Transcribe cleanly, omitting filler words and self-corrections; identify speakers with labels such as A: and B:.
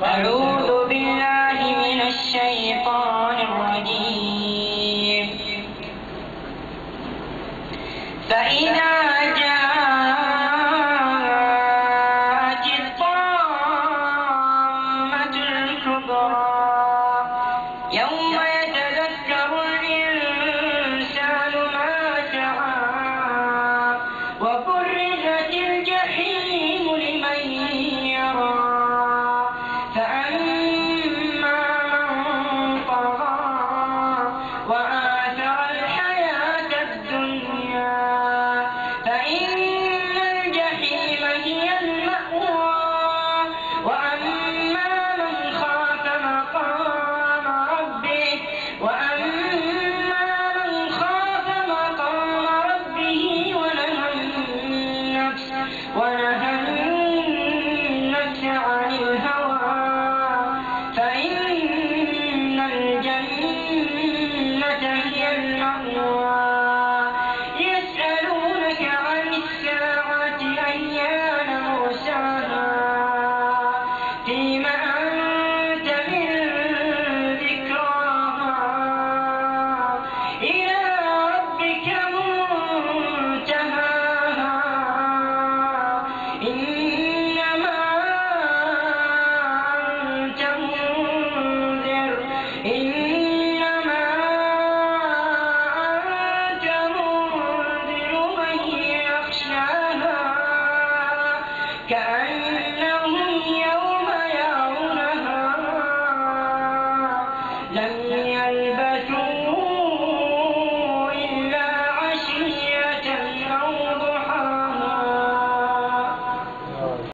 A: أعوذ بالله من الشيطان الرجيم. فإذا جاءت الطامة الكبرى يوم يتذكر الإنسان ما سعى وبرزت الجحيم لمن يرى فأما من طغى وآثر الحياة الدنيا فإن الجحيم هي المأوى وأما من خاف مقام ربه ونهى النفس عن الهوى فإن الجنة هي المأوى. يسألونك عن الساعة أيان مرساها فيم أنت من ذكراها إلى ربك منتهاها إنما أنت منذر من يخشاها كأن